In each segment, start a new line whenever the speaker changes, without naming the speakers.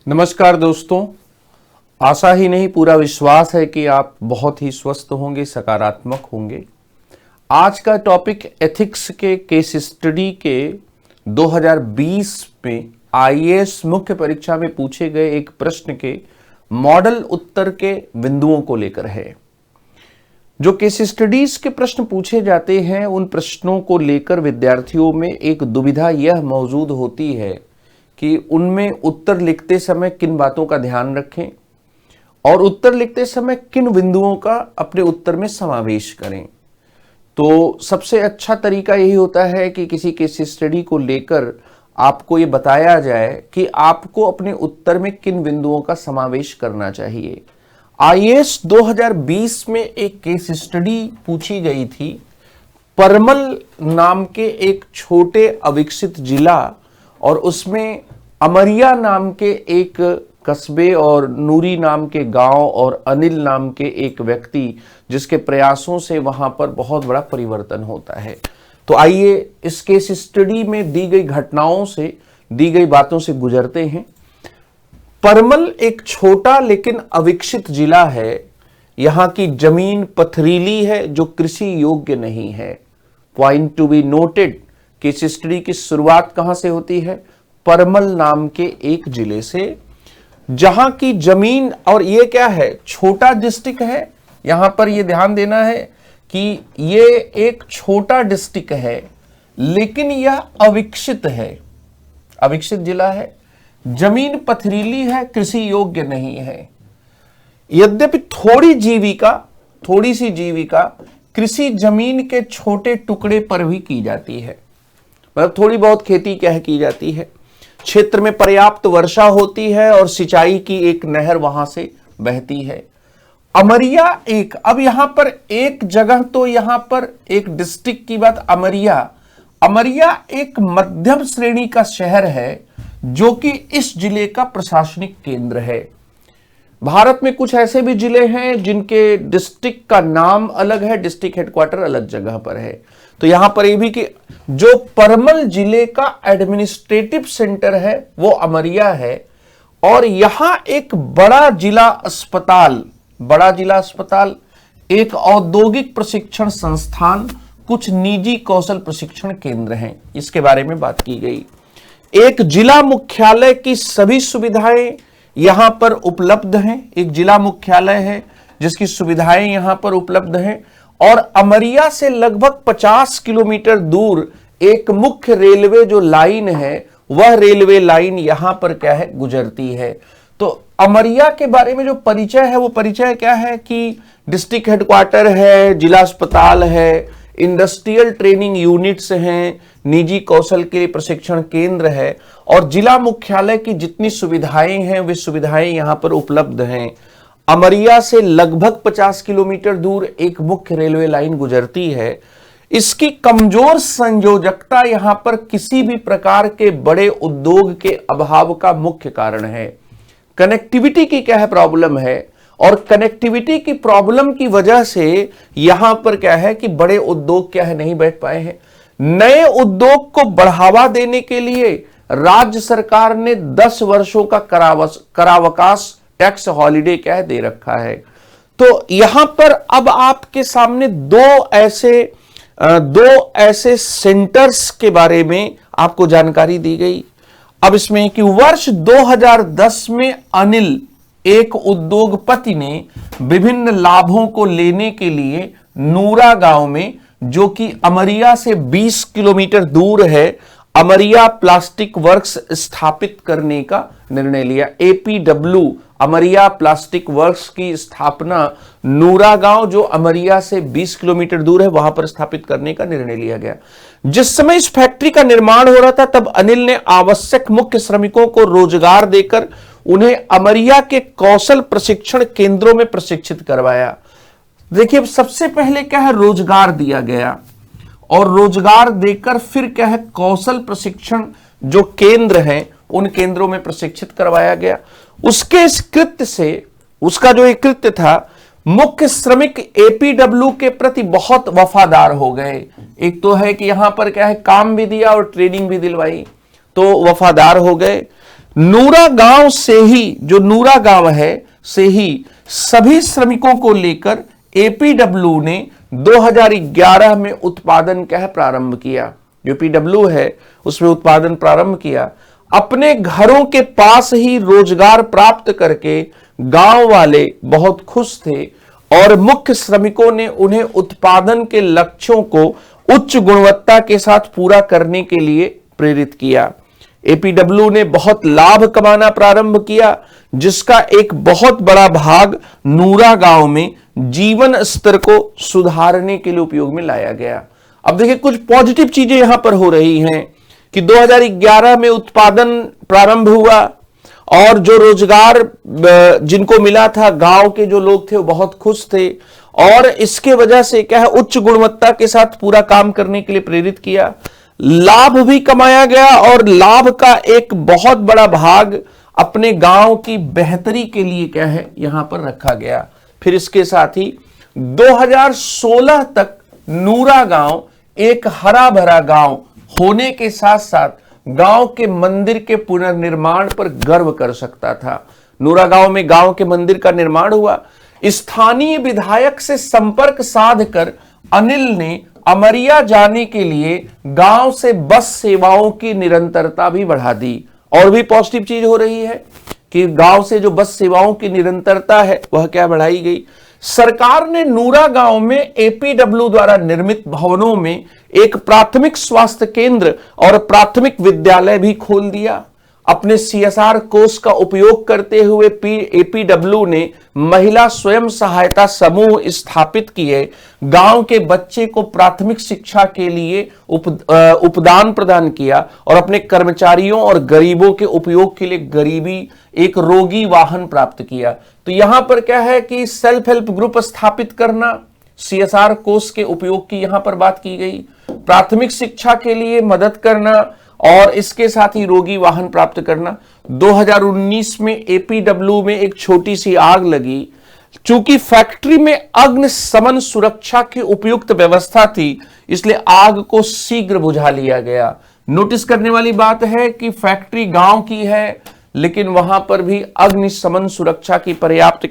नमस्कार दोस्तों, आशा ही नहीं पूरा विश्वास है कि आप बहुत ही स्वस्थ होंगे, सकारात्मक होंगे। आज का टॉपिक एथिक्स के केस स्टडी के 2020 में आईएएस मुख्य परीक्षा में पूछे गए एक प्रश्न के मॉडल उत्तर के बिंदुओं को लेकर है। जो केस स्टडीज के प्रश्न पूछे जाते हैं उन प्रश्नों को लेकर विद्यार्थियों में एक दुविधा यह मौजूद होती है कि उनमें उत्तर लिखते समय किन बातों का ध्यान रखें और उत्तर लिखते समय किन बिंदुओं का अपने उत्तर में समावेश करें। तो सबसे अच्छा तरीका यही होता है कि किसी केस स्टडी को लेकर आपको ये बताया जाए कि आपको अपने उत्तर में किन बिंदुओं का समावेश करना चाहिए। आईएएस 2020 में एक केस स्टडी पूछी गई थी। परमल नाम के एक छोटे अविकसित जिला और उसमें अमरिया नाम के एक कस्बे और नूरी नाम के गांव और अनिल नाम के एक व्यक्ति जिसके प्रयासों से वहां पर बहुत बड़ा परिवर्तन होता है। तो आइए इस केस स्टडी में दी गई घटनाओं से, दी गई बातों से गुजरते हैं। परमल एक छोटा लेकिन अविकसित जिला है। यहां की जमीन पथरीली है जो कृषि योग्य नहीं है। Point to be noted, case study की शुरुआत कहां से होती है? परमल नाम के एक जिले से, जहां की जमीन, और ये क्या है, छोटा डिस्ट्रिक्ट है। यहां पर ये ध्यान देना है कि ये एक छोटा डिस्ट्रिक्ट है लेकिन यह अविकसित है, अविकसित जिला है, जमीन पथरीली है, कृषि योग्य नहीं है। यद्यपि थोड़ी सी जीविका कृषि जमीन के छोटे टुकड़े पर भी की जाती है, मतलब थोड़ी बहुत खेती की जाती है। क्षेत्र में पर्याप्त वर्षा होती है और सिंचाई की एक नहर वहां से बहती है। अमरिया अब यहां पर एक जगह, तो यहां पर एक डिस्ट्रिक्ट की बात, अमरिया एक मध्यम श्रेणी का शहर है जो कि इस जिले का प्रशासनिक केंद्र है। भारत में कुछ ऐसे भी जिले हैं जिनके डिस्ट्रिक्ट का नाम अलग है, डिस्ट्रिक्ट हेडक्वार्टर अलग जगह पर है। तो यहां पर यह भी कि जो परमल जिले का एडमिनिस्ट्रेटिव सेंटर है वो अमरिया है और यहां एक बड़ा जिला अस्पताल, एक औद्योगिक प्रशिक्षण संस्थान, कुछ निजी कौशल प्रशिक्षण केंद्र हैं, इसके बारे में बात की गई। एक जिला मुख्यालय की सभी सुविधाएं यहां पर उपलब्ध हैं। एक जिला मुख्यालय है जिसकी सुविधाएं यहां पर उपलब्ध हैं और अमरिया से लगभग 50 किलोमीटर दूर एक मुख्य रेलवे जो लाइन है वह रेलवे लाइन यहां पर क्या है, गुजरती है। तो अमरिया के बारे में जो परिचय है वो परिचय क्या है कि डिस्ट्रिक्ट हेडक्वार्टर है, जिला अस्पताल है, इंडस्ट्रियल ट्रेनिंग यूनिट्स हैं, निजी कौशल के प्रशिक्षण केंद्र है और जिला मुख्यालय की जितनी सुविधाएं हैं वे सुविधाएं यहां पर उपलब्ध हैं। अमरिया से लगभग 50 किलोमीटर दूर एक मुख्य रेलवे लाइन गुजरती है। इसकी कमजोर संयोजकता यहां पर किसी भी प्रकार के बड़े उद्योग के अभाव का मुख्य कारण है। कनेक्टिविटी की क्या है, प्रॉब्लम है और कनेक्टिविटी की प्रॉब्लम की वजह से यहां पर क्या है कि बड़े उद्योग क्या है, नहीं बैठ पाए हैं। नए उद्योग को बढ़ावा देने के लिए राज्य सरकार ने 10 वर्षों का करावकाश, टैक्स हॉलिडे क्या है, दे रखा है। तो यहां पर अब आपके सामने दो ऐसे सेंटर्स के बारे में आपको जानकारी दी गई। अब इसमें कि वर्ष 2010 में अनिल, एक उद्योगपति ने विभिन्न लाभों को लेने के लिए नूरा गांव में, जो कि अमरिया से 20 किलोमीटर दूर है, अमरिया प्लास्टिक वर्क्स स्थापित करने का निर्णय लिया। एपीडब्ल्यू, अमरिया प्लास्टिक वर्क्स की स्थापना नूरा गांव जो अमरिया से 20 किलोमीटर दूर है वहां पर स्थापित करने का निर्णय लिया गया। जिस समय इस फैक्ट्री का निर्माण हो रहा था तब अनिल ने आवश्यक मुख्य श्रमिकों को रोजगार देकर उन्हें अमरिया के कौशल प्रशिक्षण केंद्रों में प्रशिक्षित करवाया। देखिए, सबसे पहले क्या है, रोजगार दिया गया और रोजगार देकर फिर क्या है, कौशल प्रशिक्षण जो केंद्र हैं उन केंद्रों में प्रशिक्षित करवाया गया। उसके इस कृत्य से, उसका जो एक कृत्य था, मुख्य श्रमिक एपीडब्ल्यू के प्रति बहुत वफादार हो गए। एक तो है कि यहां पर क्या है, काम भी दिया और ट्रेनिंग भी दिलवाई, तो वफादार हो गए। नूरा गांव से ही, जो नूरा गांव है से ही सभी श्रमिकों को लेकर एपीडब्ल्यू ने 2011 में उत्पादन प्रारंभ किया। जो एपीडब्ल्यू है उसमें उत्पादन प्रारंभ किया। अपने घरों के पास ही रोजगार प्राप्त करके गांव वाले बहुत खुश थे और मुख्य श्रमिकों ने उन्हें उत्पादन के लक्ष्यों को उच्च गुणवत्ता के साथ पूरा करने के लिए प्रेरित किया। एपीडब्ल्यू ने बहुत लाभ कमाना प्रारंभ किया, जिसका एक बहुत बड़ा भाग नूरा गांव में जीवन स्तर को सुधारने के लिए उपयोग में लाया गया। अब देखिए कुछ पॉजिटिव चीजें यहां पर हो रही हैं कि 2011 में उत्पादन प्रारंभ हुआ और जो रोजगार जिनको मिला था, गांव के जो लोग थे वो बहुत खुश थे और इसके वजह से उच्च गुणवत्ता के साथ पूरा काम करने के लिए प्रेरित किया। लाभ भी कमाया गया और लाभ का एक बहुत बड़ा भाग अपने गांव की बेहतरी के लिए यहां पर रखा गया। फिर इसके साथ ही 2016 तक नूरा गांव एक हरा भरा गांव होने के साथ साथ गांव के मंदिर के पुनर्निर्माण पर गर्व कर सकता था। नूरा गांव में गांव के मंदिर का निर्माण हुआ। स्थानीय विधायक से संपर्क साधकर अनिल ने अमरिया जाने के लिए गांव से बस सेवाओं की निरंतरता भी बढ़ा दी। और भी पॉजिटिव चीज हो रही है कि गांव से जो बस सेवाओं की निरंतरता है वह बढ़ाई गई। सरकार ने नूरा गांव में एपीडब्ल्यू द्वारा निर्मित भवनों में एक प्राथमिक स्वास्थ्य केंद्र और प्राथमिक विद्यालय भी खोल दिया। अपने सीएसआर कोष का उपयोग करते हुए एपीडब्ल्यू ने महिला स्वयं सहायता समूह स्थापित किए। गांव के बच्चे को प्राथमिक शिक्षा के लिए उपदान प्रदान किया और अपने कर्मचारियों और गरीबों के उपयोग के लिए गरीबी एक रोगी वाहन प्राप्त किया। तो यहां पर है कि सेल्फ हेल्प ग्रुप स्थापित करना, सीएसआर कोष के उपयोग की यहां पर बात की गई, प्राथमिक शिक्षा के लिए मदद करना और इसके साथ ही रोगी वाहन प्राप्त करना। 2019 में एपीडब्ल्यू में एक छोटी सी आग लगी। चूंकि फैक्ट्री में अग्निशमन सुरक्षा की उपयुक्त व्यवस्था थी, इसलिए आग को शीघ्र बुझा लिया गया। नोटिस करने वाली बात है कि फैक्ट्री गांव की है, लेकिन वहां पर भी अग्निशमन सुरक्षा की पर्याप्त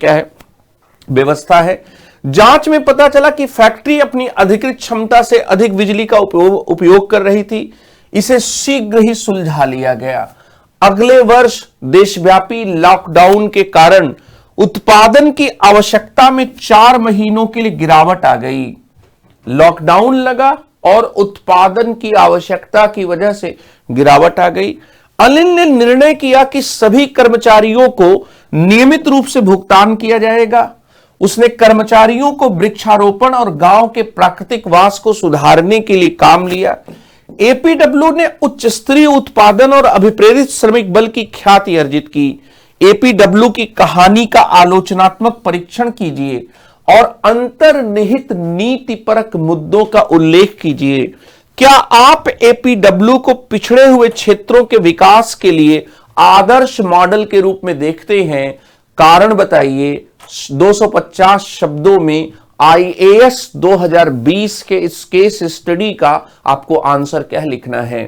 व्यवस्था है। जांच में पता चला कि फैक्ट्री अपनी अधिकृत क्षमता से अधिक बिजली का उपयोग कर रही थी। इसे शीघ्र ही सुलझा लिया गया। अगले वर्ष देशव्यापी लॉकडाउन के कारण उत्पादन की आवश्यकता में 4 महीनों के लिए गिरावट आ गई। लॉकडाउन लगा और उत्पादन की आवश्यकता की वजह से गिरावट आ गई। अनिल ने निर्णय किया कि सभी कर्मचारियों को नियमित रूप से भुगतान किया जाएगा। उसने कर्मचारियों को वृक्षारोपण और गांव के प्राकृतिक वास को सुधारने के लिए काम लिया। एपीडब्ल्यू ने उच्च स्तरीय उत्पादन और अभिप्रेरित श्रमिक बल की ख्याति अर्जित की। एपीडब्ल्यू की कहानी का आलोचनात्मक परीक्षण कीजिए और अंतर्निहित नीतिपरक मुद्दों का उल्लेख कीजिए। क्या आप एपीडब्ल्यू को पिछड़े हुए क्षेत्रों के विकास के लिए आदर्श मॉडल के रूप में देखते हैं? कारण बताइए। 250 शब्दों में आईएएस 2020 के इस केस स्टडी का आपको आंसर लिखना है।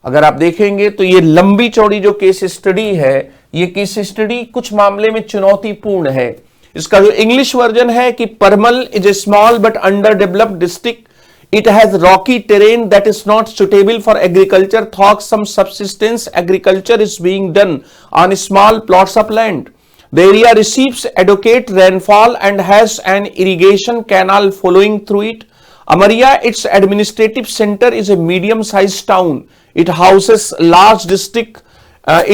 अगर आप देखेंगे तो ये लंबी चौड़ी जो केस स्टडी है, ये केस स्टडी कुछ मामले में चुनौतीपूर्ण है। इसका जो इंग्लिश वर्जन है कि Parmal is a small but under developed district, it has rocky terrain that is not suitable for agriculture, though some subsistence agriculture is being done on small plots of land. The area receives adequate rainfall and has an irrigation canal flowing through it. Amaria, its administrative center, is a medium-sized town. It houses large district.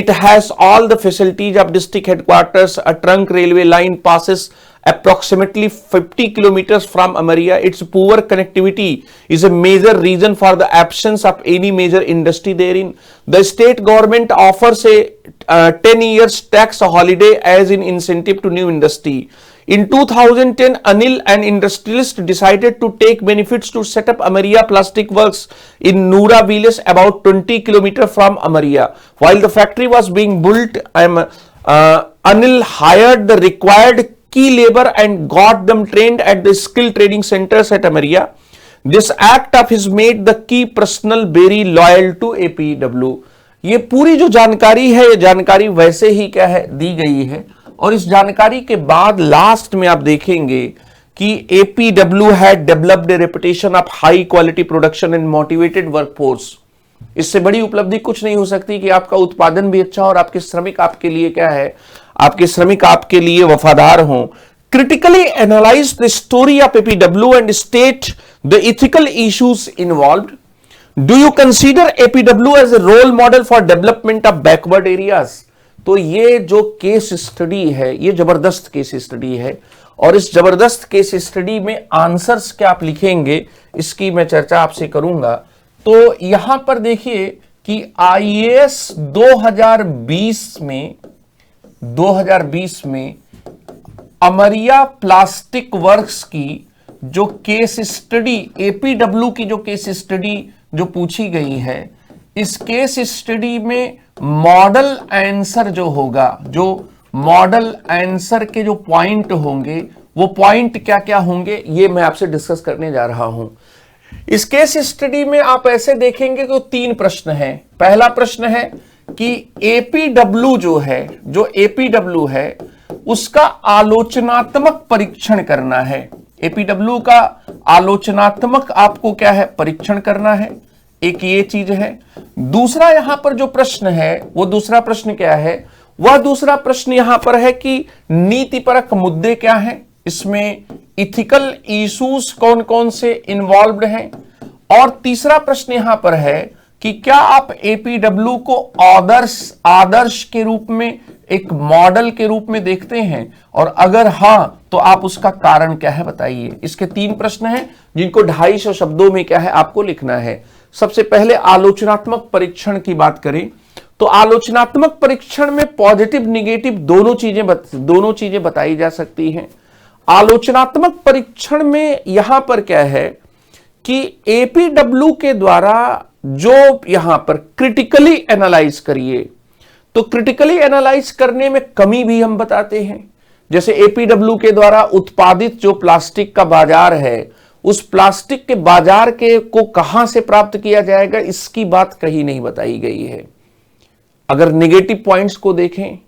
It has all the facilities of district headquarters. A trunk railway line passes approximately 50 kilometers from Amaria. Its poor connectivity is a major reason for the absence of any major industry therein. The state government offers a 10 years tax holiday as an incentive to new industry. In 2010, Anil, an industrialist, decided to take benefits to set up Amaria Plastic Works in Noora village about 20 kilometers from Amaria. While the factory was being built, Anil hired the required key labor and got them trained at the skill training centers at Amaria. This act of his made the key personnel very loyal to APW. ये पूरी जो जानकारी है, ये जानकारी वैसे ही क्या है दी गई है। और इस जानकारी के बाद लास्ट में आप देखेंगे कि APW had developed A reputation of high quality production and motivated workforce. इससे बड़ी उपलब्धि कुछ नहीं हो सकती कि आपका उत्पादन भी अच्छा और आपके श्रमिक आपके लिए क्या है, आपके श्रमिक आपके लिए वफादार हों। Critically analyse the story of APW and state the ethical issues involved. Do you consider APW as a role model for development of backward areas. तो ये जो केस स्टडी है, ये जबरदस्त केस स्टडी है, और इस जबरदस्त केस स्टडी में आंसर्स क्या आप लिखेंगे इसकी मैं चर्चा आपसे करूंगा। तो यहां पर देखिए कि IAS 2020 में अमरिया प्लास्टिक वर्क्स की जो केस स्टडी, APW की जो केस स्टडी जो पूछी गई है, इस केस स्टडी में मॉडल आंसर जो होगा, जो मॉडल आंसर के जो पॉइंट होंगे वो पॉइंट क्या क्या होंगे, ये मैं आपसे डिस्कस करने जा रहा हूं। इस केस स्टडी में आप ऐसे देखेंगे कि 3 प्रश्न हैं। पहला प्रश्न है कि APW जो APW है उसका आलोचनात्मक परीक्षण करना है। APW का आलोचनात्मक आपको क्या है, परीक्षण करना है, एक ये चीज है। दूसरा यहां पर जो प्रश्न है वो दूसरा प्रश्न क्या है, वह दूसरा प्रश्न यहां पर है कि नीतिपरक मुद्दे क्या हैं, इसमें इथिकल इश्यूज कौन कौन से इन्वॉल्व्ड हैं। और तीसरा प्रश्न यहां पर है कि क्या आप APW को आदर्श के रूप में, एक मॉडल के रूप में देखते हैं, और अगर हां तो आप उसका कारण क्या है बताइए। इसके 3 प्रश्न हैं जिनको 250 शब्दों में क्या है आपको लिखना है। सबसे पहले आलोचनात्मक परीक्षण की बात करें तो आलोचनात्मक परीक्षण में पॉजिटिव निगेटिव दोनों चीजें बताई जा सकती हैं। आलोचनात्मक परीक्षण में यहां पर क्या है कि APW के द्वारा जो यहां पर क्रिटिकली एनालाइज करिए, तो क्रिटिकली एनालाइज करने में कमी भी हम बताते हैं। जैसे APW के द्वारा उत्पादित जो प्लास्टिक का बाजार है, उस प्लास्टिक के बाजार के को कहां से प्राप्त किया जाएगा, इसकी बात कहीं नहीं बताई गई है अगर नेगेटिव पॉइंट्स को देखें।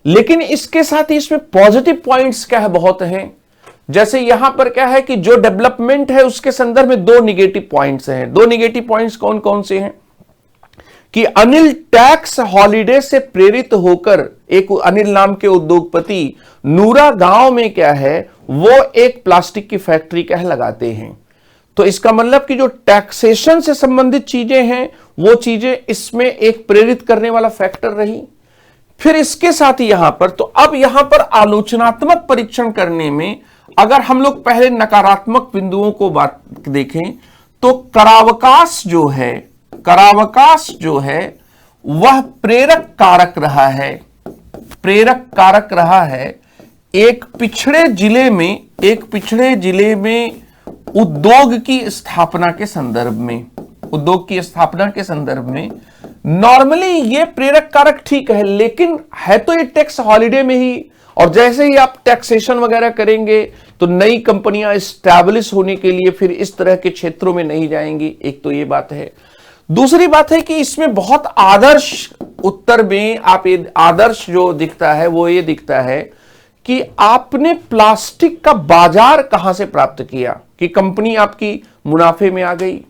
लेकिन इसके साथ ही इसमें पॉजिटिव पॉइंट्स क्या है, बहुत हैं। जैसे यहां पर क्या है कि जो डेवलपमेंट है उसके संदर्भ में 2 नेगेटिव पॉइंट्स हैं। 2 नेगेटिव पॉइंट्स कौन कौन से हैं कि अनिल टैक्स हॉलिडे से प्रेरित होकर, एक अनिल नाम के उद्योगपति नूरा गांव में क्या है वो एक प्लास्टिक की फैक्ट्री क्या है लगाते हैं। तो इसका मतलब कि जो टैक्सेशन से संबंधित चीजें हैं वो चीजें इसमें एक प्रेरित करने वाला फैक्टर रही। फिर इसके साथ ही यहां पर, तो अब यहां पर आलोचनात्मक परीक्षण करने में अगर हम लोग पहले नकारात्मक बिंदुओं को बात देखें तो करावकाश जो है वह प्रेरक कारक रहा है। एक पिछड़े जिले में उद्योग की स्थापना के संदर्भ में नॉर्मली ये प्रेरक कारक ठीक है, लेकिन है तो ये टैक्स हॉलिडे में ही, और जैसे ही आप टैक्सेशन वगैरह करेंगे तो नई कंपनियां एस्टैब्लिश होने के लिए फिर इस तरह के क्षेत्रों में नहीं जाएंगी। एक तो ये बात है। दूसरी बात है कि इसमें बहुत आदर्श उत्तर में आप आदर्श जो दिखता है वो ये दिखता है कि आपने प्लास्टिक का बाजार कहां से प्राप्त किया, कि कंपनी आपकी मुनाफे में आ गई।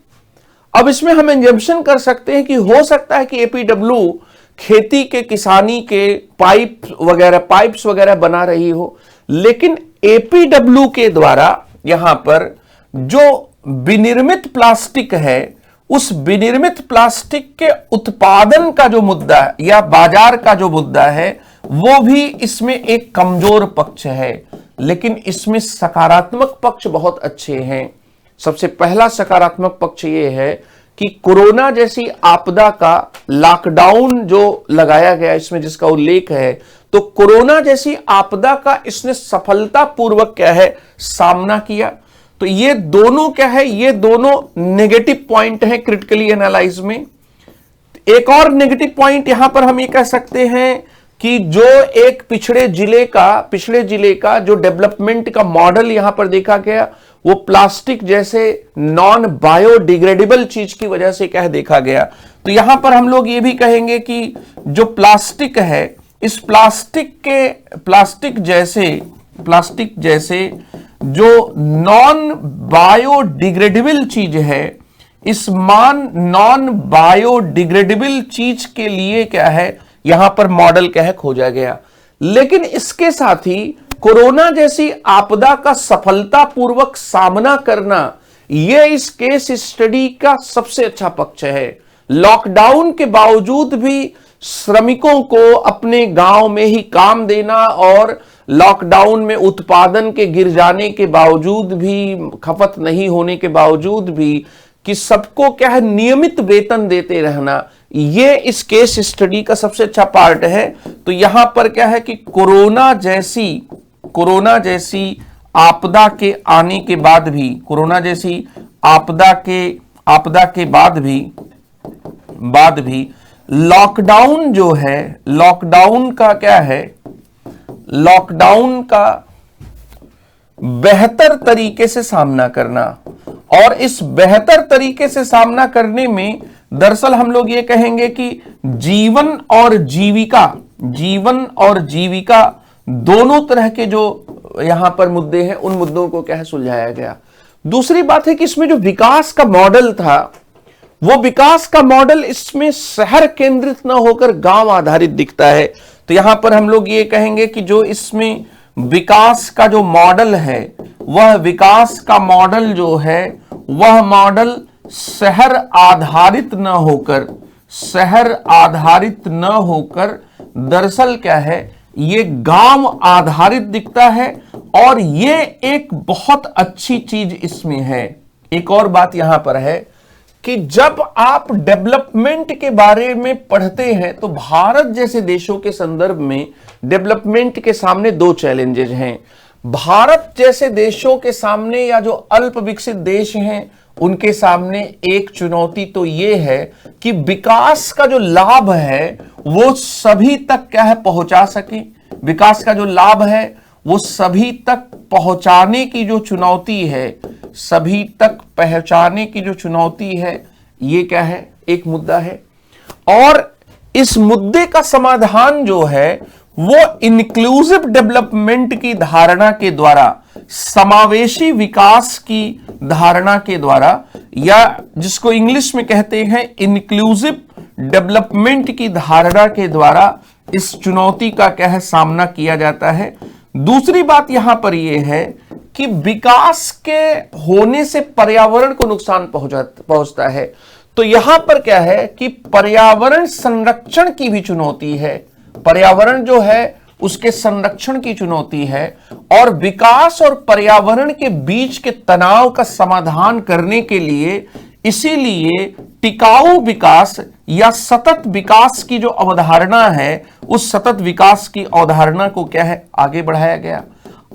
अब इसमें हम एजम्पशन कर सकते हैं कि हो सकता है कि APW खेती के, किसानी के पाइप्स वगैरह बना रही हो, लेकिन APW के द्वारा यहां पर जो विनिर्मित प्लास्टिक है, उस विनिर्मित प्लास्टिक के उत्पादन का जो मुद्दा या बाजार का जो मुद्दा है वो भी इसमें एक कमजोर पक्ष है। लेकिन इसमें सकारात्मक पक्ष बहुत अच्छे हैं। सबसे पहला सकारात्मक पक्ष ये है कि कोरोना जैसी आपदा का लॉकडाउन जो लगाया गया, इसमें जिसका उल्लेख है, तो कोरोना जैसी आपदा का इसने सफलतापूर्वक क्या है सामना किया। तो ये दोनों क्या है, ये दोनों नेगेटिव पॉइंट है क्रिटिकली एनालाइज में। एक और नेगेटिव पॉइंट यहां पर हम ये कह सकते हैं कि जो एक पिछड़े जिले का जो डेवलपमेंट का मॉडल यहां पर देखा गया वो प्लास्टिक जैसे नॉन बायोडिग्रेडेबल चीज की वजह से क्या है देखा गया। तो यहां पर हम लोग ये भी कहेंगे कि जो प्लास्टिक है, इस प्लास्टिक जैसे जो नॉन बायोडिग्रेडेबल चीज है, इस नॉन बायोडिग्रेडेबल चीज के लिए क्या है यहां पर मॉडल क्या है खोजा गया। लेकिन इसके साथ ही कोरोना जैसी आपदा का सफलतापूर्वक सामना करना, यह इस केस स्टडी का सबसे अच्छा पक्ष है। लॉकडाउन के बावजूद भी श्रमिकों को अपने गांव में ही काम देना और लॉकडाउन में उत्पादन के गिर जाने के बावजूद भी, खपत नहीं होने के बावजूद भी, कि सबको क्या है नियमित वेतन देते रहना, ये इस केस स्टडी का सबसे अच्छा पार्ट है। तो यहां पर क्या है कि कोरोना जैसी आपदा के आने के बाद भी, कोरोना जैसी आपदा के बाद भी लॉकडाउन जो है, लॉकडाउन का क्या है, लॉकडाउन का बेहतर तरीके से सामना करना, और इस बेहतर तरीके से सामना करने में दरअसल हम लोग ये कहेंगे कि जीवन और जीविका दोनों तरह के जो यहां पर मुद्दे हैं, उन मुद्दों को क्या है सुलझाया गया। दूसरी बात है कि इसमें जो विकास का मॉडल था, वो विकास का मॉडल इसमें शहर केंद्रित ना होकर गांव आधारित दिखता है। तो यहां पर हम लोग ये कहेंगे कि जो इसमें विकास का जो मॉडल है, वह विकास का मॉडल जो है वह मॉडल शहर आधारित न होकर दरअसल क्या है ये गांव आधारित दिखता है। और ये एक बहुत अच्छी चीज इसमें है। एक और बात यहां पर है कि जब आप डेवलपमेंट के बारे में पढ़ते हैं तो भारत जैसे देशों के संदर्भ में डेवलपमेंट के सामने दो चैलेंजेस हैं। भारत जैसे देशों के सामने या जो अल्प विकसित देश हैं उनके सामने एक चुनौती तो ये है कि विकास का जो लाभ है वो सभी तक क्या है पहुंचा सके। विकास का जो लाभ है वो सभी तक पहुंचाने की जो चुनौती है, सभी तक पहुंचाने की जो चुनौती है, ये क्या है एक मुद्दा है। और इस मुद्दे का समाधान जो है वो इंक्लूसिव डेवलपमेंट की धारणा के द्वारा, समावेशी विकास की धारणा के द्वारा, या जिसको इंग्लिश में कहते हैं इंक्लूसिव डेवलपमेंट की धारणा के द्वारा इस चुनौती का क्या है सामना किया जाता है। दूसरी बात यहां पर यह है कि विकास के होने से पर्यावरण को नुकसान पहुंचता है। तो यहां पर क्या है कि पर्यावरण संरक्षण की भी चुनौती है, पर्यावरण जो है उसके संरक्षण की चुनौती है। और विकास और पर्यावरण के बीच के तनाव का समाधान करने के लिए इसीलिए टिकाऊ विकास या सतत विकास की जो अवधारणा है, उस सतत विकास की अवधारणा को क्या है आगे बढ़ाया गया।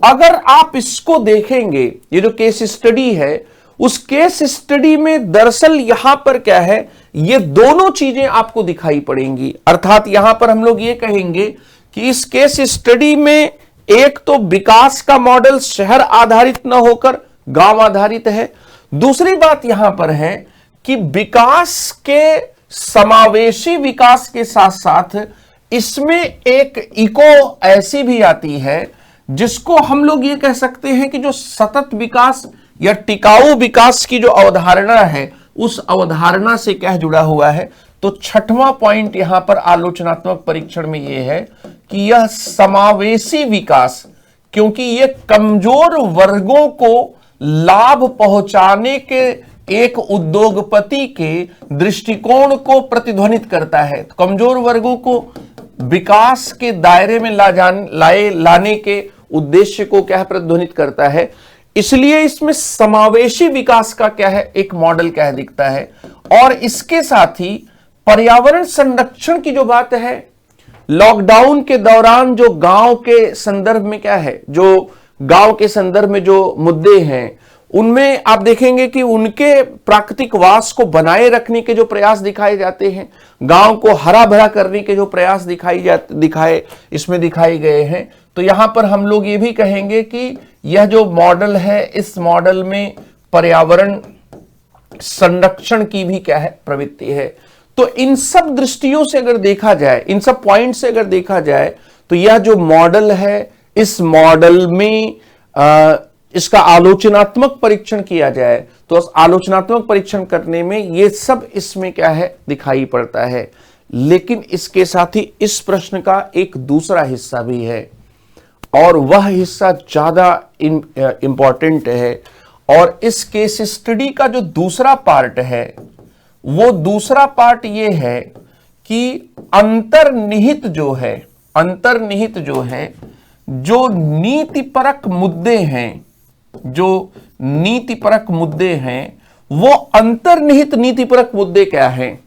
अगर आप इसको देखेंगे, ये जो केस स्टडी है, उस केस स्टडी में दरअसल यहां पर क्या है ये दोनों चीजें आपको दिखाई पड़ेंगी। अर्थात यहां पर हम लोग ये कहेंगे कि इस केस स्टडी में एक तो विकास का मॉडल शहर आधारित न होकर गांव आधारित है। दूसरी बात यहां पर है कि विकास के समावेशी विकास के साथ साथ इसमें एक इको ऐसी भी आती है जिसको हम लोग ये कह सकते हैं कि जो सतत विकास या टिकाऊ विकास की जो अवधारणा है, उस अवधारणा से क्या जुड़ा हुआ है। तो छठवां पॉइंट यहां पर आलोचनात्मक परीक्षण में यह है कि यह समावेशी विकास, क्योंकि यह कमजोर वर्गों को लाभ पहुंचाने के एक उद्योगपति के दृष्टिकोण को प्रतिध्वनित करता है। तो कमजोर वर्गों को विकास के दायरे में लाने के उद्देश्य को क्या प्रतिध्वनित करता है। इसलिए इसमें समावेशी विकास का क्या है एक मॉडल क्या है दिखता है। और इसके साथ ही पर्यावरण संरक्षण की जो बात है, लॉकडाउन के दौरान जो गांव के संदर्भ में क्या है, जो गांव के संदर्भ में जो मुद्दे हैं, उनमें आप देखेंगे कि उनके प्राकृतिक वास को बनाए रखने के जो प्रयास दिखाए जाते हैं, गांव को हरा भरा करने के जो प्रयास दिखाए इसमें दिखाए गए हैं। तो यहां पर हम लोग ये भी कहेंगे कि यह जो मॉडल है, इस मॉडल में पर्यावरण संरक्षण की भी क्या है, प्रवृत्ति है। तो इन सब दृष्टियों से अगर देखा जाए, इन सब पॉइंट से अगर देखा जाए, तो यह जो मॉडल है, इस मॉडल में इसका आलोचनात्मक परीक्षण किया जाए तो आलोचनात्मक परीक्षण करने में ये सब इसमें क्या है, दिखाई पड़ता है। लेकिन इसके साथ ही इस प्रश्न का एक दूसरा हिस्सा भी है और वह हिस्सा ज्यादा इंपॉर्टेंट है। और इस केस स्टडी का जो दूसरा पार्ट है, वो दूसरा पार्ट ये है कि अंतर्निहित जो है, जो नीतिपरक मुद्दे हैं, वो अंतर्निहित नीतिपरक मुद्दे क्या हैं,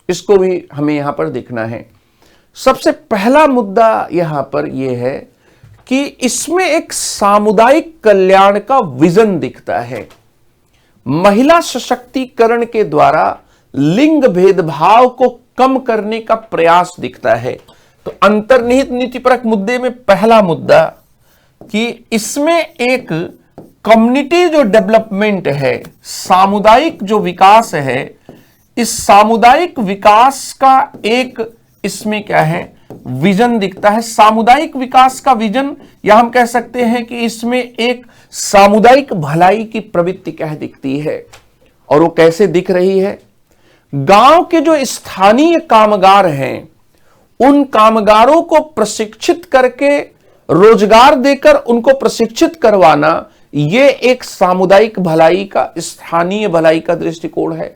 इसको भी हमें यहां पर देखना है। सबसे पहला मुद्दा यहां पर यह है कि इसमें एक सामुदायिक कल्याण का विजन दिखता है। महिला सशक्तिकरण के द्वारा लिंग भेदभाव को कम करने का प्रयास दिखता है। तो अंतर्निहित नीतिपरक मुद्दे में पहला मुद्दा कि इसमें एक कम्युनिटी जो डेवलपमेंट है, सामुदायिक जो विकास है, इस सामुदायिक विकास का एक इसमें क्या है, विजन दिखता है। सामुदायिक विकास का विजन, या हम कह सकते हैं कि इसमें एक सामुदायिक भलाई की प्रवृत्ति क्या दिखती है। और वो कैसे दिख रही है? गांव के जो स्थानीय कामगार हैं, उन कामगारों को प्रशिक्षित करके रोजगार देकर उनको प्रशिक्षित करवाना, यह एक सामुदायिक भलाई का, स्थानीय भलाई का दृष्टिकोण है।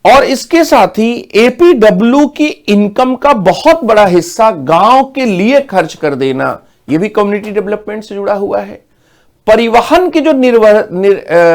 और इसके साथ ही एपीडब्ल्यू की इनकम का बहुत बड़ा हिस्सा गांव के लिए खर्च कर देना, यह भी कम्युनिटी डेवलपमेंट से जुड़ा हुआ है। परिवहन की जो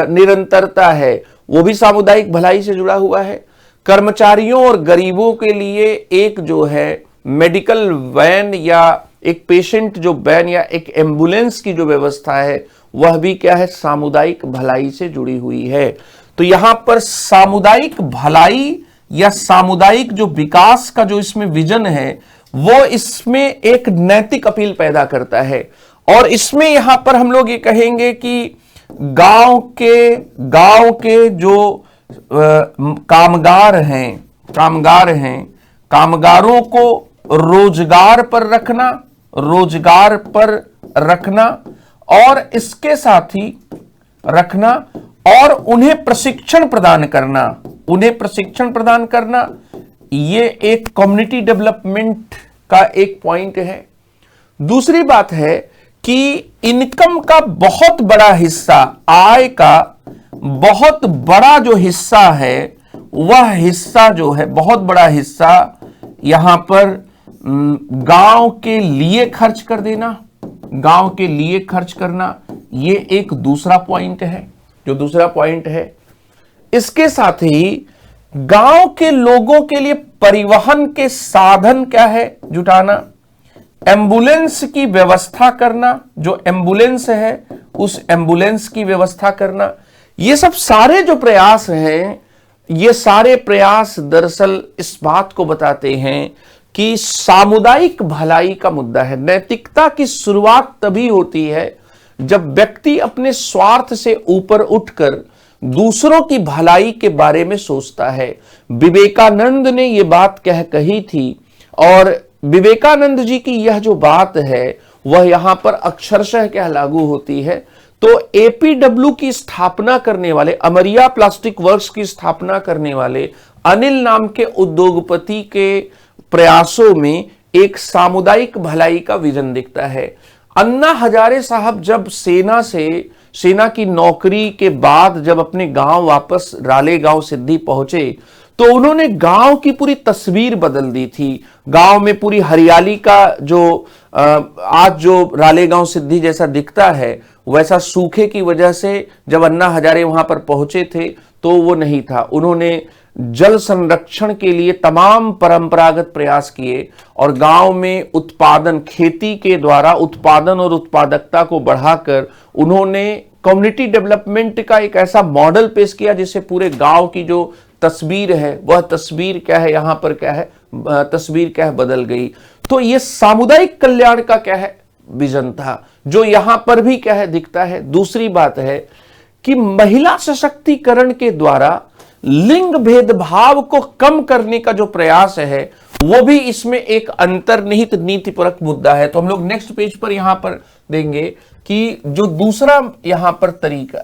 निरंतरता है, वो भी सामुदायिक भलाई से जुड़ा हुआ है। कर्मचारियों और गरीबों के लिए एक जो है मेडिकल वैन या एक पेशेंट जो वैन या एक एम्बुलेंस की जो व्यवस्था है, वह भी क्या है, सामुदायिक भलाई से जुड़ी हुई है। तो यहां पर सामुदायिक भलाई या सामुदायिक जो विकास का जो इसमें विजन है, वो इसमें एक नैतिक अपील पैदा करता है। और इसमें यहां पर हम लोग ये कहेंगे कि गांव के जो कामगार हैं, कामगारों को रोजगार पर रखना और इसके साथ ही रखना और उन्हें प्रशिक्षण प्रदान करना, ये एक कम्युनिटी डेवलपमेंट का एक पॉइंट है। दूसरी बात है कि इनकम का बहुत बड़ा हिस्सा, आय का बहुत बड़ा जो हिस्सा है, वह हिस्सा जो है, बहुत बड़ा हिस्सा यहां पर गांव के लिए खर्च कर देना, गांव के लिए खर्च करना, ये एक दूसरा पॉइंट है, जो दूसरा पॉइंट है। इसके साथ ही गांव के लोगों के लिए परिवहन के साधन क्या है, जुटाना, एम्बुलेंस की व्यवस्था करना, जो एम्बुलेंस है उस एम्बुलेंस की व्यवस्था करना, ये सब सारे जो प्रयास हैं, ये सारे प्रयास दरअसल इस बात को बताते हैं कि सामुदायिक भलाई का मुद्दा है। नैतिकता की शुरुआत तभी होती है जब व्यक्ति अपने स्वार्थ से ऊपर उठकर दूसरों की भलाई के बारे में सोचता है। विवेकानंद ने यह बात कही थी और विवेकानंद जी की यह जो बात है वह यहां पर अक्षरशः क्या लागू होती है। तो एपीडब्ल्यू की स्थापना करने वाले, अमरिया प्लास्टिक वर्क्स की स्थापना करने वाले अनिल नाम के उद्योगपति के प्रयासों में एक सामुदायिक भलाई का विजन दिखता है। अन्ना हजारे साहब जब सेना की नौकरी के बाद जब अपने गांव वापस रालेगांव सिद्धि पहुंचे, तो उन्होंने गांव की पूरी तस्वीर बदल दी थी। गांव में पूरी हरियाली का जो आज जो रालेगांव सिद्धि जैसा दिखता है, वैसा सूखे की वजह से जब अन्ना हजारे वहां पर पहुंचे थे तो वो नहीं था। उन्होंने जल संरक्षण के लिए तमाम परंपरागत प्रयास किए और गांव में उत्पादन, खेती के द्वारा उत्पादन और उत्पादकता को बढ़ाकर उन्होंने कम्युनिटी डेवलपमेंट का एक ऐसा मॉडल पेश किया जिससे पूरे गांव की जो तस्वीर है, वह तस्वीर क्या है, यहां पर क्या है, तस्वीर क्या है, बदल गई। तो यह सामुदायिक कल्याण का क्या है, विजन था, जो यहां पर भी क्या है दिखता है। दूसरी बात है कि महिला सशक्तिकरण के द्वारा लिंग भेदभाव को कम करने का जो प्रयास है वो भी इसमें एक अंतर्निहित नीतिपरक मुद्दा है। तो हम लोग नेक्स्ट पेज पर यहां पर देंगे कि जो दूसरा यहां पर तरीका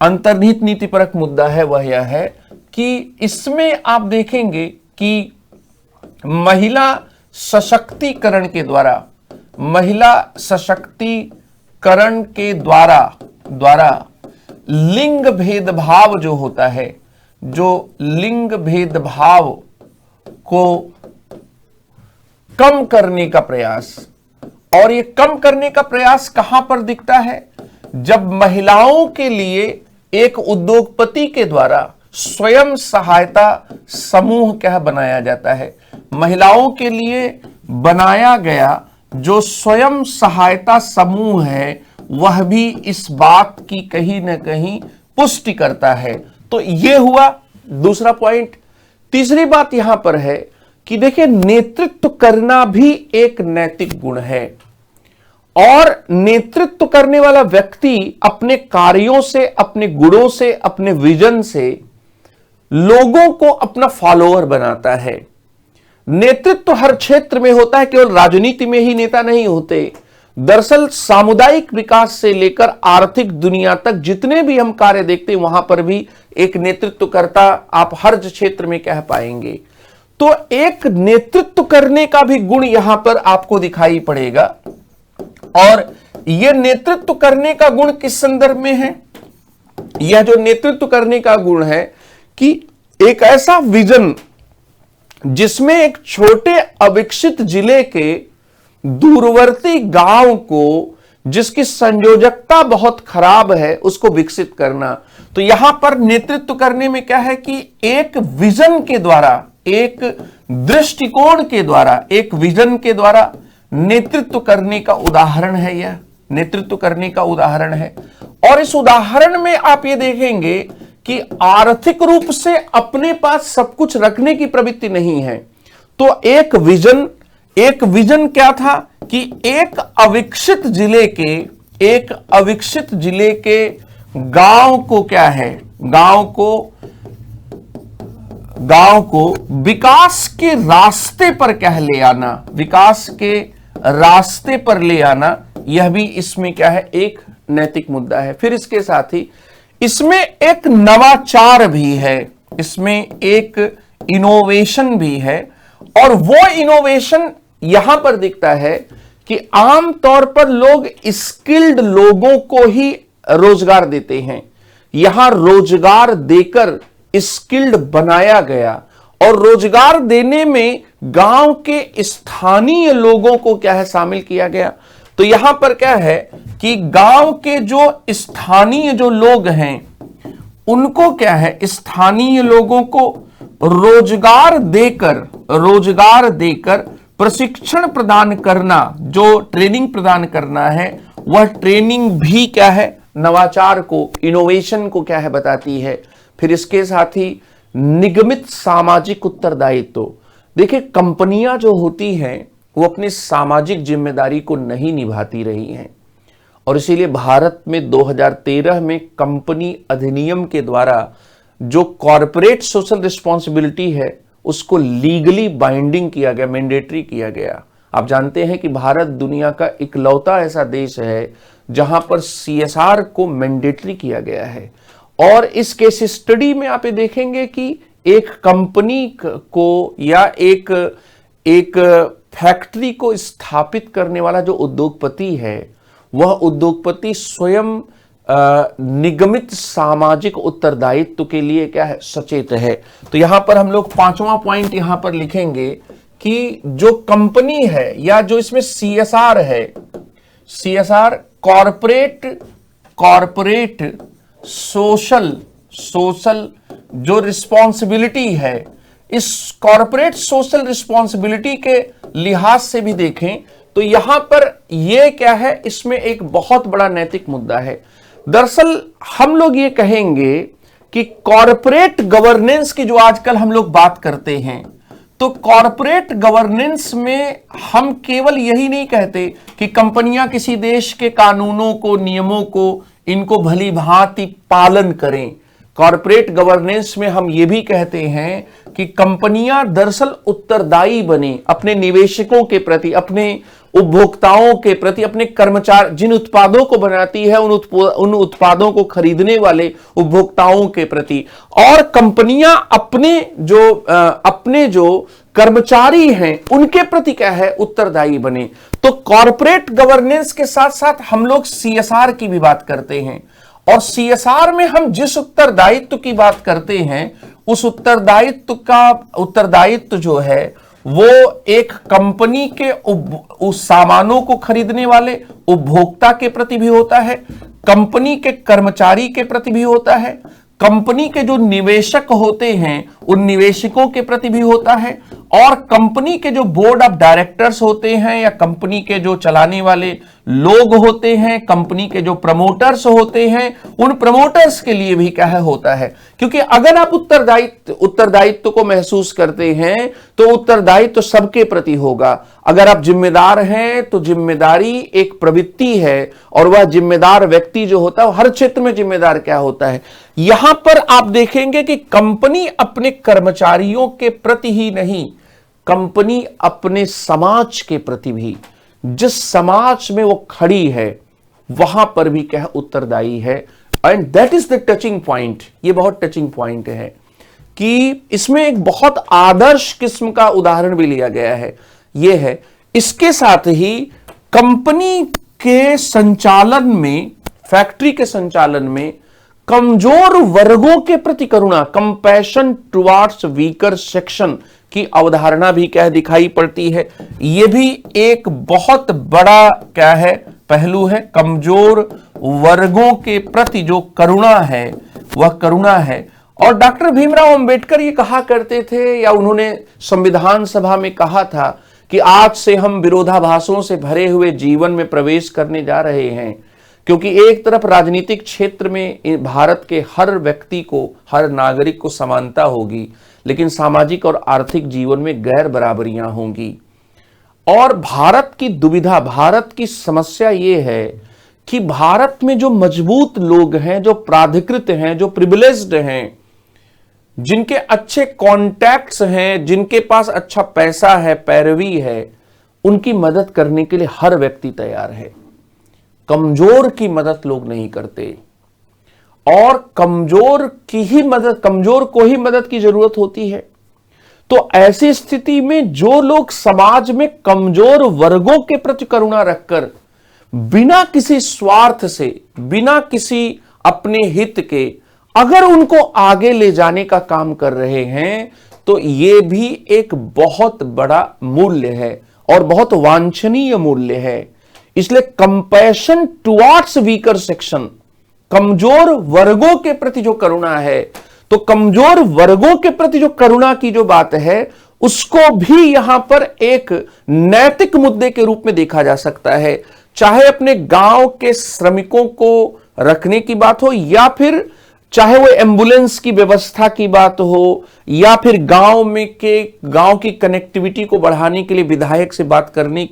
अंतर्निहित नीतिपरक मुद्दा है वह यह है कि इसमें आप देखेंगे कि महिला सशक्तिकरण के द्वारा, महिला सशक्तिकरण के द्वारा लिंग भेदभाव जो होता है, जो लिंग भेदभाव को कम करने का प्रयास, और ये कम करने का प्रयास कहां पर दिखता है, जब महिलाओं के लिए एक उद्योगपति के द्वारा स्वयं सहायता समूह क्या बनाया जाता है। महिलाओं के लिए बनाया गया जो स्वयं सहायता समूह है वह भी इस बात की कहीं ना कहीं पुष्टि करता है। तो यह हुआ दूसरा पॉइंट। तीसरी बात यहां पर है कि देखिए, नेतृत्व करना भी एक नैतिक गुण है, और नेतृत्व करने वाला व्यक्ति अपने कार्यों से, अपने गुणों से, अपने विजन से लोगों को अपना फॉलोअर बनाता है। नेतृत्व हर क्षेत्र में होता है, केवल राजनीति में ही नेता नहीं होते। दरअसल सामुदायिक विकास से लेकर आर्थिक दुनिया तक जितने भी हम कार्य देखते हैं वहां पर भी एक नेतृत्वकर्ता आप हर क्षेत्र में कह पाएंगे। तो एक नेतृत्व करने का भी गुण यहां पर आपको दिखाई पड़ेगा, और यह नेतृत्व करने का गुण किस संदर्भ में है? यह जो नेतृत्व करने का गुण है कि एक ऐसा विजन जिसमें एक छोटे अविकसित जिले के दूरवर्ती गांव को, जिसकी संयोजकता बहुत खराब है, उसको विकसित करना। तो यहां पर नेतृत्व करने में क्या है कि एक विजन के द्वारा, एक दृष्टिकोण के द्वारा, एक विजन के द्वारा नेतृत्व करने का उदाहरण है। यह नेतृत्व करने का उदाहरण है, और इस उदाहरण में आप ये देखेंगे कि आर्थिक रूप से अपने पास सब कुछ रखने की प्रवृत्ति नहीं है। तो एक विजन क्या था कि एक अविकसित जिले के गांव को क्या है, गांव को विकास के रास्ते पर क्या ले आना, विकास के रास्ते पर ले आना, यह भी इसमें क्या है, एक नैतिक मुद्दा है। फिर इसके साथ ही इसमें एक नवाचार भी है, इसमें एक इनोवेशन भी है, और वो इनोवेशन यहां पर दिखता है कि आमतौर पर लोग स्किल्ड लोगों को ही रोजगार देते हैं। यहां रोजगार देकर स्किल्ड बनाया गया, और रोजगार देने में गांव के स्थानीय लोगों को क्या है, शामिल किया गया। तो यहां पर क्या है कि गांव के जो स्थानीय जो लोग हैं उनको क्या है, स्थानीय लोगों को रोजगार देकर प्रशिक्षण प्रदान करना, जो ट्रेनिंग प्रदान करना है, वह ट्रेनिंग भी क्या है, नवाचार को, इनोवेशन को क्या है, बताती है। फिर इसके साथ ही निगमित सामाजिक उत्तरदायित्व। देखिए, कंपनियां जो होती हैं वो अपनी सामाजिक जिम्मेदारी को नहीं निभाती रही हैं, और इसीलिए भारत में 2013 में कंपनी अधिनियम के द्वारा जो कॉरपोरेट सोशल रिस्पॉन्सिबिलिटी है उसको लीगली बाइंडिंग किया गया, मैंडेटरी किया गया। आप जानते हैं कि भारत दुनिया का इकलौता ऐसा देश है जहां पर CSR को मैंडेटरी किया गया है। और इस केस स्टडी में आप ये देखेंगे कि एक कंपनी को या एक फैक्ट्री को स्थापित करने वाला जो उद्योगपति है, वह उद्योगपति स्वयं निगमित सामाजिक उत्तरदायित्व के लिए क्या है, सचेत है। तो यहां पर हम लोग पांचवा पॉइंट यहां पर लिखेंगे कि जो कंपनी है या जो इसमें CSR है, CSR कॉर्पोरेट सोशल जो रिस्पॉन्सिबिलिटी है, इस कॉर्पोरेट सोशल रिस्पॉन्सिबिलिटी के लिहाज से भी देखें तो यहां पर यह क्या है, इसमें एक बहुत बड़ा नैतिक मुद्दा है। दरअसल हम लोग ये कहेंगे कि कॉर्पोरेट गवर्नेंस की जो आजकल हम लोग बात करते हैं, तो कॉरपोरेट गवर्नेंस में हम केवल यही नहीं कहते कि कंपनियां किसी देश के कानूनों को, नियमों को, इनको भली भांति पालन करें। कॉरपोरेट गवर्नेंस में हम ये भी कहते हैं कि कंपनियां दरअसल उत्तरदायी बने अपने निवेशकों के प्रति, अपने उपभोक्ताओं के प्रति, अपने कर्मचारी जिन उत्पादों को बनाती है उन उत्पादों को खरीदने वाले उपभोक्ताओं के प्रति, और कंपनियां अपने जो कर्मचारी हैं उनके प्रति क्या है, उत्तरदायी बने। तो कॉरपोरेट गवर्नेंस के साथ साथ हम लोग सीएसआर की भी बात करते हैं, और सीएसआर में हम जिस उत्तरदायित्व की बात करते हैं उस उत्तरदायित्व जो है वो एक कंपनी के उस सामानों को खरीदने वाले उपभोक्ता के प्रति भी होता है, कंपनी के कर्मचारी के प्रति भी होता है, कंपनी के जो निवेशक होते हैं उन निवेशकों के प्रति भी होता है, और कंपनी के जो बोर्ड ऑफ डायरेक्टर्स होते हैं या कंपनी के जो चलाने वाले लोग होते हैं, कंपनी के जो प्रमोटर्स होते हैं, उन प्रमोटर्स के लिए भी क्या है, होता है। क्योंकि अगर आप उत्तरदायित्व को महसूस करते हैं तो उत्तरदायित्व तो सबके प्रति होगा। अगर आप जिम्मेदार हैं तो जिम्मेदारी एक प्रवृत्ति है, और वह जिम्मेदार व्यक्ति जो होता है हर क्षेत्र में जिम्मेदार क्या होता है। यहां पर आप देखेंगे कि कंपनी अपने कर्मचारियों के प्रति ही नहीं, कंपनी अपने समाज के प्रति भी, जिस समाज में वो खड़ी है वहां पर भी क्या उत्तरदायी है। And that is the touching point. ये बहुत टचिंग पॉइंट है कि इसमें एक बहुत आदर्श किस्म का उदाहरण भी लिया गया है। ये है, इसके साथ ही कंपनी के संचालन में, फैक्ट्री के संचालन में कमजोर वर्गों के प्रति करुणा, कंपैशन टुवार्ड्स वीकर सेक्शन की अवधारणा भी क्या दिखाई पड़ती है। यह भी एक बहुत बड़ा क्या है, पहलू है। कमजोर वर्गों के प्रति जो करुणा है वह करुणा है। और डॉक्टर भीमराव अंबेडकर ये कहा करते थे, या उन्होंने संविधान सभा में कहा था कि आज से हम विरोधाभासों से भरे हुए जीवन में प्रवेश करने जा रहे हैं, क्योंकि एक तरफ राजनीतिक क्षेत्र में भारत के हर व्यक्ति को, हर नागरिक को समानता होगी, लेकिन सामाजिक और आर्थिक जीवन में गैर बराबरियां होंगी। और भारत की दुविधा, भारत की समस्या यह है कि भारत में जो मजबूत लोग हैं, जो प्राधिकृत हैं, जो प्रिविलेज्ड हैं, जिनके अच्छे कॉन्टैक्ट्स हैं, जिनके पास अच्छा पैसा है, पैरवी है, उनकी मदद करने के लिए हर व्यक्ति तैयार है। कमजोर की मदद लोग नहीं करते, और कमजोर को ही मदद की जरूरत होती है। तो ऐसी स्थिति में जो लोग समाज में कमजोर वर्गों के प्रति करुणा रखकर बिना किसी स्वार्थ से, बिना किसी अपने हित के अगर उनको आगे ले जाने का काम कर रहे हैं, तो यह भी एक बहुत बड़ा मूल्य है और बहुत वांछनीय मूल्य है। इसलिए कंपैशन टुवार्ड्स वीकर सेक्शन, कमजोर वर्गों के प्रति जो करुणा है, तो कमजोर वर्गों के प्रति जो करुणा की जो बात है, उसको भी यहां पर एक नैतिक मुद्दे के रूप में देखा जा सकता है। चाहे अपने गांव के श्रमिकों को रखने की बात हो, या फिर चाहे वो एम्बुलेंस की व्यवस्था की बात हो, या फिर गांव की कनेक्टिविटी को बढ़ाने के लिए विधायक से बात करने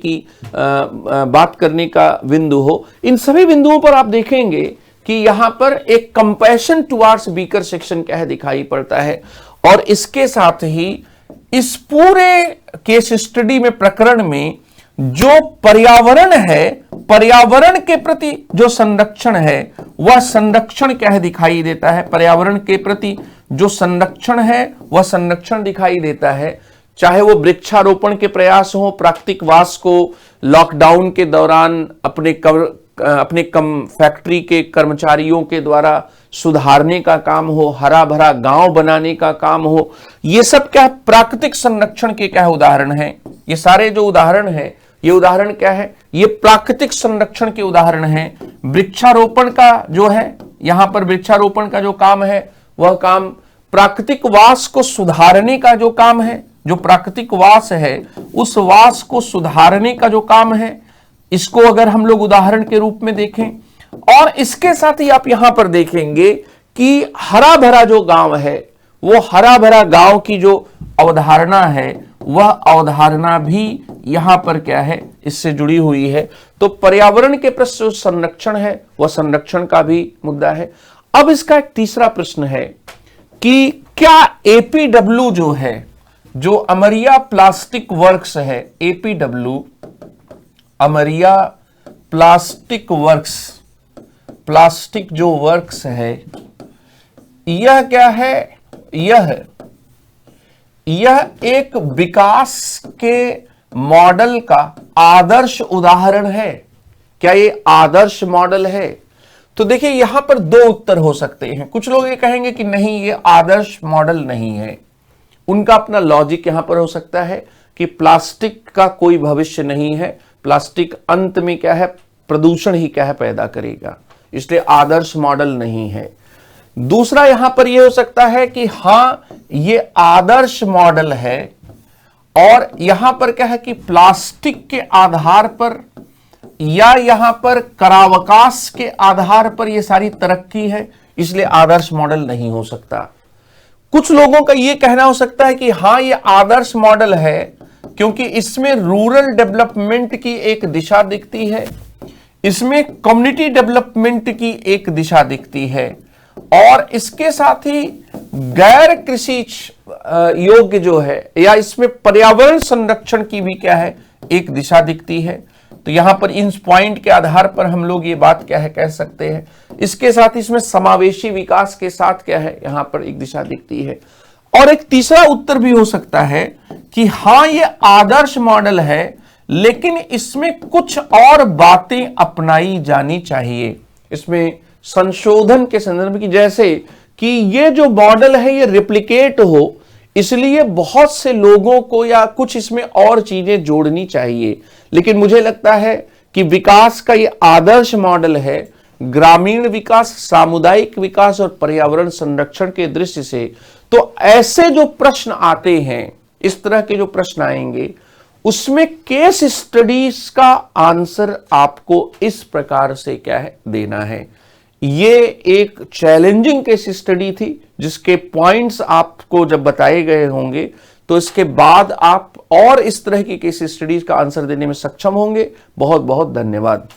का बिंदु हो, इन सभी बिंदुओं पर आप देखेंगे कि यहां पर एक कंपैशन टुवार्ड्स वीकर सेक्शन क्या है दिखाई पड़ता है। और इसके साथ ही इस पूरे केस स्टडी में, प्रकरण में जो पर्यावरण है, पर्यावरण के प्रति जो संरक्षण है, वह संरक्षण क्या है दिखाई देता है। पर्यावरण के प्रति जो संरक्षण है वह संरक्षण दिखाई देता है। चाहे वो वृक्षारोपण के प्रयास हो, प्राकृतिक वास को लॉकडाउन के दौरान अपने फैक्ट्री के कर्मचारियों के द्वारा सुधारने का काम हो, हरा भरा गांव बनाने का काम हो, ये सब क्या प्राकृतिक संरक्षण के क्या उदाहरण हैं। ये सारे जो उदाहरण हैं, ये उदाहरण क्या है, ये प्राकृतिक संरक्षण के उदाहरण हैं। वृक्षारोपण का जो है, यहां पर वृक्षारोपण का जो काम है, वह काम प्राकृतिक वास को सुधारने का जो काम है, जो प्राकृतिक वास है उस वास को सुधारने का जो काम है, इसको अगर हम लोग उदाहरण के रूप में देखें। और इसके साथ ही आप यहां पर देखेंगे कि हरा भरा जो गांव है, वो हरा भरा गांव की जो अवधारणा है, वह अवधारणा भी यहां पर क्या है, इससे जुड़ी हुई है। तो पर्यावरण के प्रश्न जो संरक्षण है वह संरक्षण का भी मुद्दा है। अब इसका एक तीसरा प्रश्न है कि क्या एपीडब्ल्यू जो है, जो अमरिया प्लास्टिक वर्क्स है, एपीडब्ल्यू अमरिया प्लास्टिक वर्क्स, प्लास्टिक जो वर्क्स है, यह क्या है, यह एक विकास के मॉडल का आदर्श उदाहरण है। क्या ये आदर्श मॉडल है? तो देखिए यहां पर दो उत्तर हो सकते हैं। कुछ लोग ये कहेंगे कि नहीं, ये आदर्श मॉडल नहीं है। उनका अपना लॉजिक यहां पर हो सकता है कि प्लास्टिक का कोई भविष्य नहीं है, प्लास्टिक अंत में क्या है, प्रदूषण ही क्या है पैदा करेगा, इसलिए आदर्श मॉडल नहीं है। दूसरा यहां पर यह हो सकता है कि हां ये आदर्श मॉडल है और यहां पर क्या है कि प्लास्टिक के आधार पर या यहां पर करावकाश के आधार पर यह सारी तरक्की है, इसलिए आदर्श मॉडल नहीं हो सकता। कुछ लोगों का यह कहना हो सकता है कि हां ये आदर्श मॉडल है क्योंकि इसमें रूरल डेवलपमेंट की एक दिशा दिखती है, इसमें कम्युनिटी डेवलपमेंट की एक दिशा दिखती है और इसके साथ ही गैर कृषि योग्य जो है या इसमें पर्यावरण संरक्षण की भी क्या है एक दिशा दिखती है। तो यहां पर इन पॉइंट के आधार पर हम लोग ये बात क्या है कह सकते हैं। इसके साथ इसमें समावेशी विकास के साथ क्या है यहां पर एक दिशा दिखती है। और एक तीसरा उत्तर भी हो सकता है कि हां ये आदर्श मॉडल है लेकिन इसमें कुछ और बातें अपनाई जानी चाहिए, इसमें संशोधन के संदर्भ की, जैसे कि ये जो मॉडल है ये रिप्लिकेट हो, इसलिए बहुत से लोगों को या कुछ इसमें और चीजें जोड़नी चाहिए। लेकिन मुझे लगता है कि विकास का ये आदर्श मॉडल है, ग्रामीण विकास, सामुदायिक विकास और पर्यावरण संरक्षण के दृष्टि से। तो ऐसे जो प्रश्न आते हैं, इस तरह के जो प्रश्न आएंगे, उसमें केस स्टडीज का आंसर आपको इस प्रकार से क्या है देना है। ये एक चैलेंजिंग केस स्टडी थी जिसके पॉइंट्स आपको जब बताए गए होंगे तो इसके बाद आप और इस तरह की केस स्टडीज का आंसर देने में सक्षम होंगे। बहुत बहुत धन्यवाद।